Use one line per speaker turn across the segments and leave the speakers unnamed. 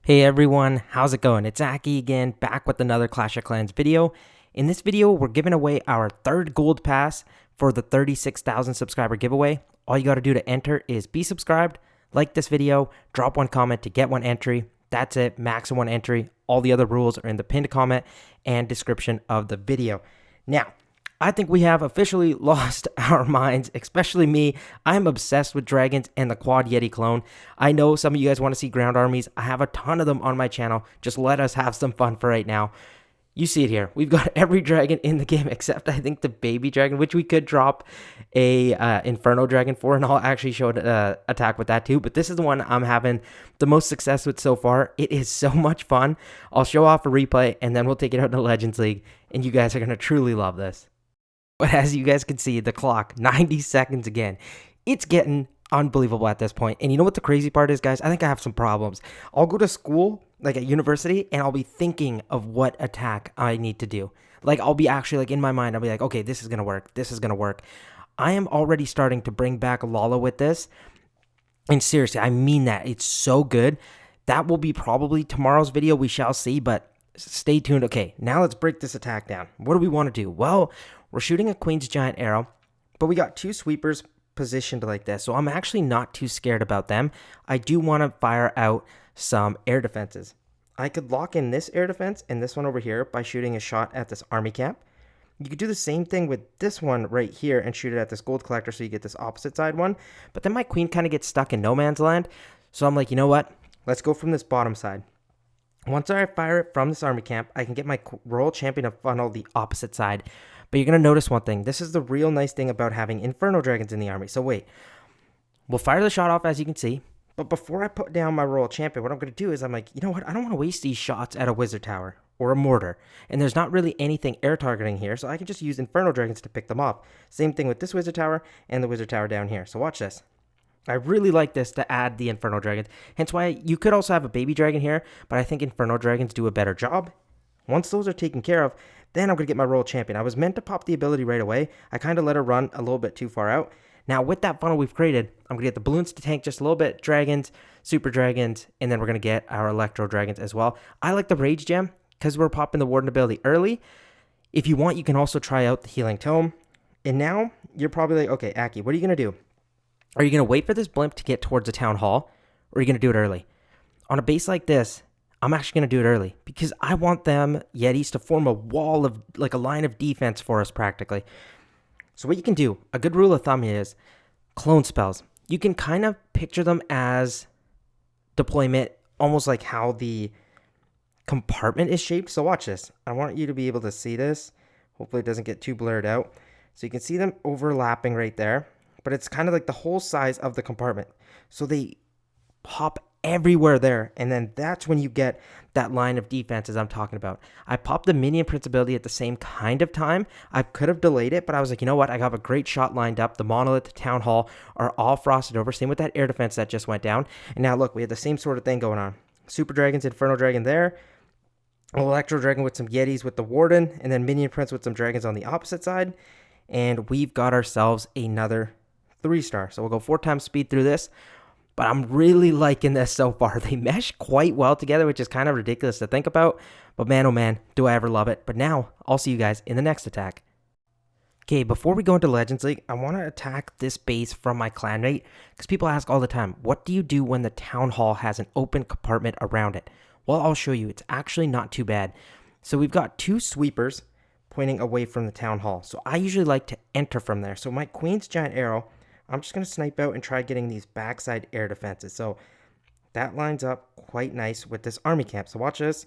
Hey everyone, how's it going? It's Aki again, back with another Clash of Clans video. In this video, we're giving away our third gold pass for the 36,000 subscriber giveaway. All you got to do to enter is be subscribed, like this video, drop one comment to get one entry. That's it, max one entry. All the other rules are in the pinned comment and description of the video. Now, I think we have officially lost our minds, especially me. I'm obsessed with dragons and the quad Yeti clone. I know some of you guys want to see ground armies. I have a ton of them on my channel. Just let us have some fun for right now. You see it here. We've got every dragon in the game except I think the baby dragon, which we could drop a Inferno dragon for, and I'll actually show an attack with that too. But this is the one I'm having the most success with so far. It is so much fun. I'll show off a replay, and then we'll take it out in the Legends League, and you guys are going to truly love this. But as you guys can see, the clock, 90 seconds again. It's getting unbelievable at this point. And you know what the crazy part is, guys? I think I have some problems. I'll go to school, like at university, and I'll be thinking of what attack I need to do. Like, I'll be actually, like, in my mind, I'll be like, okay, this is going to work. This is going to work. I am already starting to bring back Lala with this. And seriously, I mean that. It's so good. That will be probably tomorrow's video. We shall see, but stay tuned. Okay, now let's break this attack down. What do we want to do? Well, we're shooting a Queen's Giant Arrow, but we got two sweepers positioned like this, so I'm actually not too scared about them. I do want to fire out some air defenses. I could lock in this air defense and this one over here by shooting a shot at this army camp. You could do the same thing with this one right here and shoot it at this gold collector so you get this opposite side one, but then my queen kind of gets stuck in no man's land, so I'm like, you know what? Let's go from this bottom side. Once I fire it from this army camp, I can get my royal champion to funnel the opposite side. But you're going to notice one thing. This is the real nice thing about having Inferno Dragons in the army. So wait, we'll fire the shot off as you can see. But before I put down my royal champion, what I'm going to do is I'm like, you know what? I don't want to waste these shots at a wizard tower or a mortar. And there's not really anything air targeting here, so I can just use Inferno Dragons to pick them off. Same thing with this wizard tower and the wizard tower down here. So watch this. I really like this to add the Inferno Dragons. Hence why you could also have a baby dragon here, but I think Inferno Dragons do a better job. Once those are taken care of, then I'm going to get my royal champion. I was meant to pop the ability right away. I kind of let her run a little bit too far out. Now, with that funnel we've created, I'm going to get the balloons to tank just a little bit, dragons, super dragons, and then we're going to get our electro dragons as well. I like the rage gem because we're popping the warden ability early. If you want, you can also try out the healing tome. And now you're probably like, okay, Aki, what are you going to do? Are you going to wait for this blimp to get towards the town hall, or are you going to do it early? On a base like this, I'm actually going to do it early because I want them Yetis to form a wall of, like a line of defense for us practically. So what you can do, a good rule of thumb is clone spells. You can kind of picture them as deployment, almost like how the compartment is shaped. So watch this. I want you to be able to see this. Hopefully it doesn't get too blurred out. So you can see them overlapping right there, but it's kind of like the whole size of the compartment. So they pop everywhere there, and then that's when you get that line of defenses I'm talking about. I popped the minion prince ability at the same kind of time. I could have delayed it, but I was like, you know what? I got a great shot lined up. The monolith, the town hall are all frosted over. Same with that air defense that just went down. And now look, we have the same sort of thing going on. Super dragons, inferno dragon there, electro dragon with some yetis with the warden, and then minion prince with some dragons on the opposite side. And we've got ourselves another 3-star. So we'll go 4 times speed through this. But I'm really liking this so far. They mesh quite well together, which is kind of ridiculous to think about. But man, oh man, do I ever love it. But now, I'll see you guys in the next attack. Okay, before we go into Legends League, I want to attack this base from my clanmate. Because people ask all the time, what do you do when the town hall has an open compartment around it? Well, I'll show you. It's actually not too bad. So we've got 2 sweepers pointing away from the town hall. So I usually like to enter from there. So my Queen's Giant Arrow, I'm just going to snipe out and try getting these backside air defenses. So that lines up quite nice with this army camp. So watch this.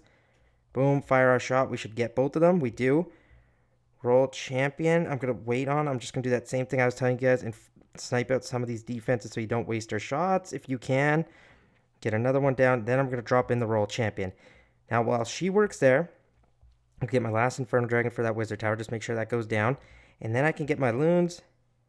Boom, fire our shot. We should get both of them. We do. Roll champion. I'm going to wait on. I'm just going to do that same thing I was telling you guys and snipe out some of these defenses so you don't waste our shots if you can. Get another one down. Then I'm going to drop in the roll champion. Now, while she works there, I'll get my last Inferno Dragon for that Wizard Tower. Just make sure that goes down. And then I can get my loons,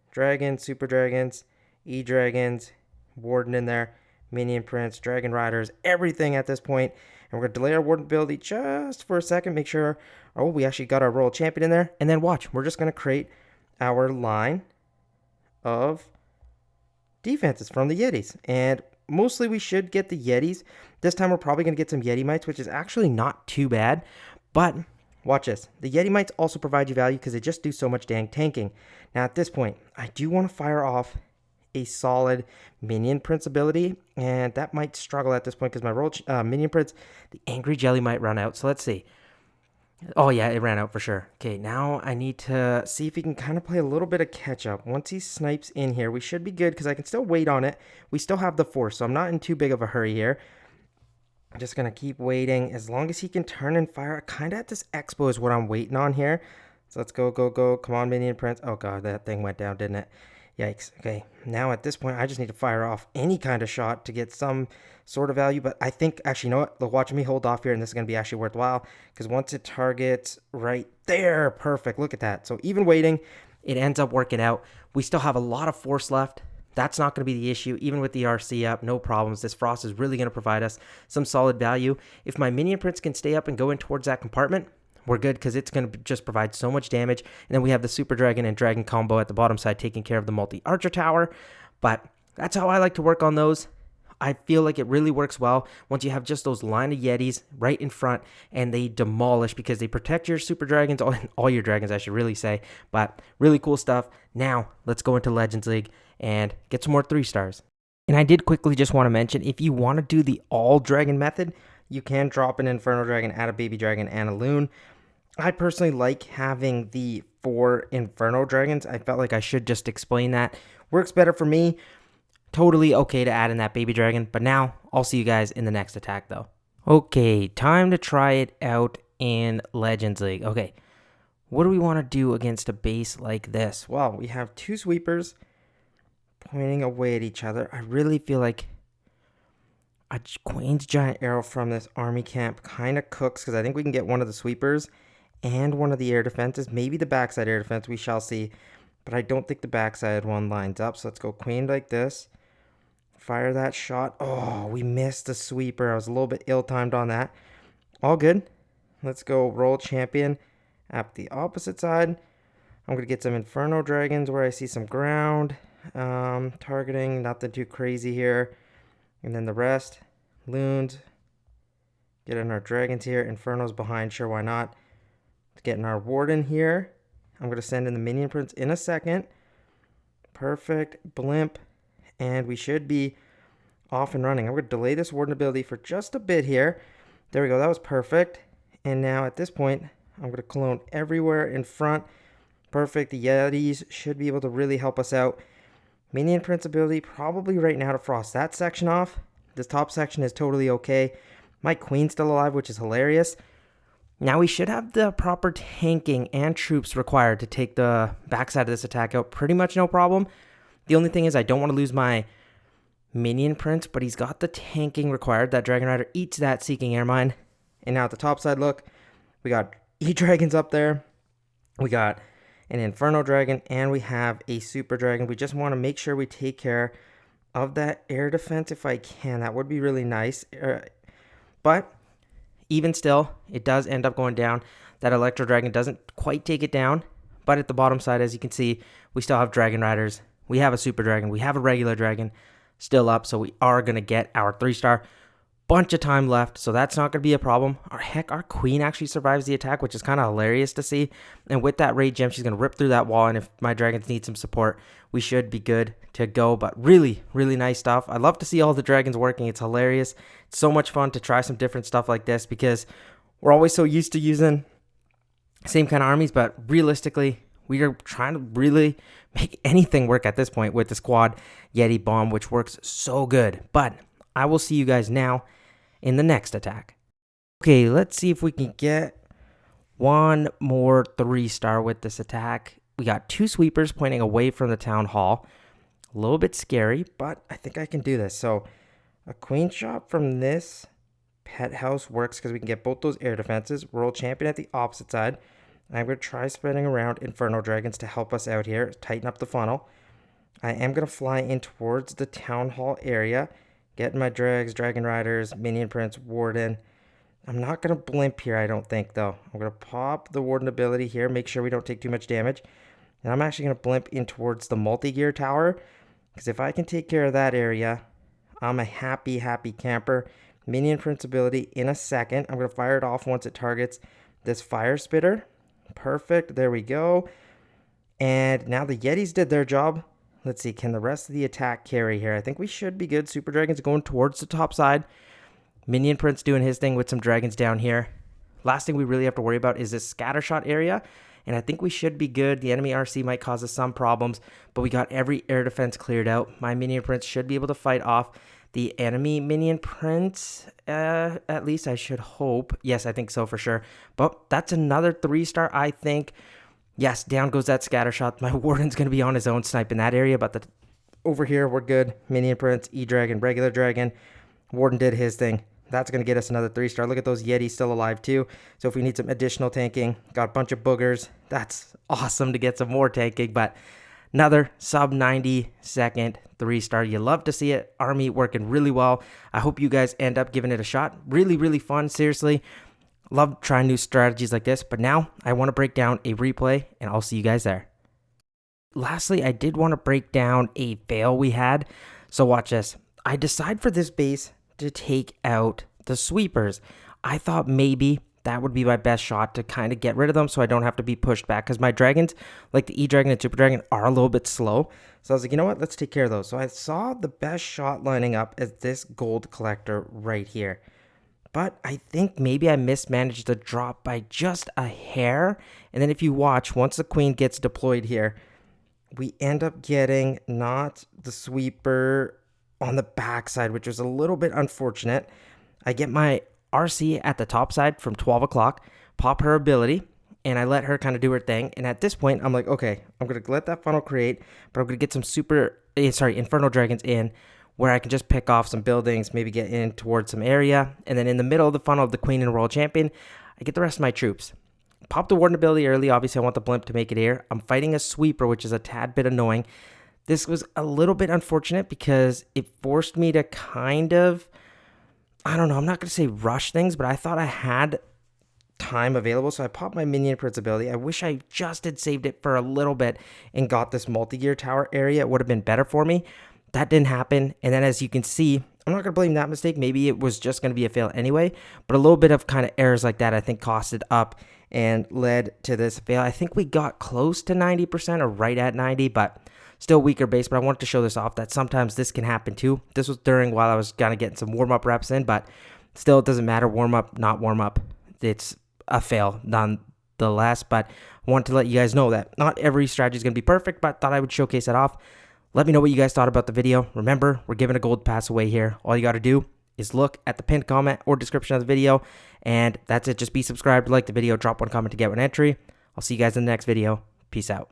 dragons, super dragons, e-dragons, warden in there, minion prince, dragon riders, everything at this point. And we're going to delay our warden ability just for a second. Make sure, oh, we actually got our royal champion in there. And then watch, we're just going to create our line of defenses from the Yetis. And mostly we should get the Yetis. This time we're probably going to get some Yetimites, which is actually not too bad. But watch this. The Yetimites also provide you value because they just do so much dang tanking. Now at this point, I do want to fire off a solid minion prince ability, and that might struggle at this point because my minion prince, the angry jelly, might run out. So let's see. Oh yeah, it ran out for sure. Okay, now I need to see if he can kind of play a little bit of catch up. Once he snipes in here, we should be good because I can still wait on it. We still have the force, so I'm not in too big of a hurry here. I'm just going to keep waiting. As long as he can turn and fire, kind of at this expo is what I'm waiting on here. So let's go, go, go. Come on, minion prince. Oh god, that thing went down, didn't it? Yikes. Okay, now at this point, I just need to fire off any kind of shot to get some sort of value. But I think, actually, you know what? Watch me hold off here, and this is going to be actually worthwhile. Because once it targets right there, perfect. Look at that. So even waiting, it ends up working out. We still have a lot of force left. That's not going to be the issue. Even with the RC up, no problems. This frost is really going to provide us some solid value. If my minion prince can stay up and go in towards that compartment, we're good because it's going to just provide so much damage. And then we have the super dragon and dragon combo at the bottom side taking care of the multi-archer tower. But that's how I like to work on those. I feel like it really works well once you have just those line of Yetis right in front and they demolish because they protect your super dragons, all your dragons I should really say. But really cool stuff. Now let's go into Legends League and get some more 3 stars. And I did quickly just want to mention, if you want to do the all dragon method, you can drop an Inferno Dragon, add a baby dragon, and a loon. I personally like having the 4 Inferno Dragons. I felt like I should just explain that. Works better for me. Totally okay to add in that baby dragon. But now, I'll see you guys in the next attack though. Okay, time to try it out in Legends League. Okay, what do we want to do against a base like this? Well, we have 2 sweepers pointing away at each other. I really feel like a Queen's Giant Arrow from this army camp kind of cooks because I think we can get one of the sweepers and one of the air defenses, maybe the backside air defense, we shall see, but I don't think the backside one lines up. So let's go queen like this, fire that shot. Oh, we missed the sweeper. I was a little bit ill-timed on that. All good. Let's go roll champion at the opposite side. I'm going to get some Inferno Dragons where I see some ground, targeting, nothing too crazy here, and then the rest, loons, getting our dragons here, Inferno's behind, sure, why not. Getting our warden here. I'm going to send in the minion prince in a second. Perfect. Blimp. And we should be off and running. I'm going to delay this warden ability for just a bit here. There we go. That was perfect. And now at this point, I'm going to clone everywhere in front. Perfect. The Yetis should be able to really help us out. Minion prince ability probably right now to frost that section off. This top section is totally okay. My queen's still alive, which is hilarious. Now we should have the proper tanking and troops required to take the backside of this attack out. Pretty much no problem. The only thing is I don't want to lose my minion prince, but he's got the tanking required. That Dragon Rider eats that Seeking Air Mine. And now at the top side, look, we got E-Dragons up there. We got an Inferno Dragon, and we have a Super Dragon. We just want to make sure we take care of that air defense if I can. That would be really nice. But even still, it does end up going down. That Electro Dragon doesn't quite take it down. But at the bottom side, as you can see, we still have Dragon Riders. We have a Super Dragon. We have a regular Dragon still up. So we are going to get our 3-star. Bunch of time left, so that's not going to be a problem. Our queen actually survives the attack, which is kind of hilarious to see. And with that raid gem, she's going to rip through that wall. And if my dragons need some support, we should be good to go. But really, really nice stuff. I love to see all the dragons working. It's hilarious. It's so much fun to try some different stuff like this because we're always so used to using same kind of armies. But realistically, we are trying to really make anything work at this point with the squad Yeti bomb, which works so good. But I will see you guys now in the next attack. Okay, let's see if we can get one more 3-star with this attack. We got 2 sweepers pointing away from the town hall. A little bit scary, but I think I can do this. So a queen shot from this pet house works because we can get both those air defenses. Roll champion at the opposite side. I'm going to try spreading around Inferno Dragons to help us out here, tighten up the funnel. I am going to fly in towards the town hall area. Getting my drags, Dragon Riders, Minion Prince, Warden. I'm not going to blimp here, I don't think, though. I'm going to pop the Warden ability here, make sure we don't take too much damage. And I'm actually going to blimp in towards the multi-gear tower, because if I can take care of that area, I'm a happy camper. Minion Prince ability in a second. I'm going to fire it off once it targets this fire spitter. Perfect. There we go. And now the Yetis did their job. Let's see. Can the rest of the attack carry here? I think we should be good. Super Dragon's going towards the top side. Minion Prince doing his thing with some dragons down here. Last thing we really have to worry about is this scattershot area. And I think we should be good. The enemy RC might cause us some problems, but we got every air defense cleared out. My Minion Prince should be able to fight off the enemy Minion Prince. At least I should hope. Yes, I think so for sure. But that's another 3-star, I think. Yes, down goes that scattershot. My Warden's going to be on his own snipe in that area, but over here, we're good. Minion Prince, E-Dragon, regular Dragon. Warden did his thing. That's going to get us another 3-star. Look at those Yetis still alive too. So if we need some additional tanking, got a bunch of boogers. That's awesome to get some more tanking, but another sub 90 second 3-star. You love to see it. Army working really well. I hope you guys end up giving it a shot. Really fun. Seriously, love trying new strategies like this. But now I want to break down a replay and I'll see you guys there. Lastly, I did want to break down a fail we had. So watch this. I decide for this base to take out the sweepers. I thought maybe that would be my best shot to kind of get rid of them so I don't have to be pushed back, because my dragons, like the E-Dragon and Super Dragon, are a little bit slow. So I was like, you know what, let's take care of those. So I saw the best shot lining up as this gold collector right here. But I think maybe I mismanaged the drop by just a hair. And then if you watch, once the queen gets deployed here, we end up getting not the sweeper on the backside, which was a little bit unfortunate. I get my RC at the top side from 12 o'clock, pop her ability, and I let her kind of do her thing. And at this point, I'm like, okay, I'm going to let that funnel create, but I'm going to get some Inferno Dragons in where I can just pick off some buildings, maybe get in towards some area. And then in the middle of the funnel of the Queen and Royal Champion, I get the rest of my troops. Pop the Warden ability early. Obviously, I want the blimp to make it here. I'm fighting a sweeper, which is a tad bit annoying. This was a little bit unfortunate because it forced me to kind of, I don't know, I'm not going to say rush things, but I thought I had time available. So I popped my Minion Prince ability. I wish I just had saved it for a little bit and got this multi-gear tower area. It would have been better for me. That didn't happen. And then as you can see, I'm not going to blame that mistake. Maybe it was just going to be a fail anyway. But a little bit of kind of errors like that, I think, costed up and led to this fail. I think we got close to 90% or right at 90, but still weaker base. But I wanted to show this off that sometimes this can happen too. This was during while I was kind of getting some warm-up reps in, but still it doesn't matter. Warm-up, not warm-up. It's a fail nonetheless. But I wanted to let you guys know that not every strategy is going to be perfect, but thought I would showcase that off. Let me know what you guys thought about the video. Remember, we're giving a gold pass away here. All you got to do is look at the pinned comment or description of the video. And that's it. Just be subscribed, like the video, drop one comment to get one entry. I'll see you guys in the next video. Peace out.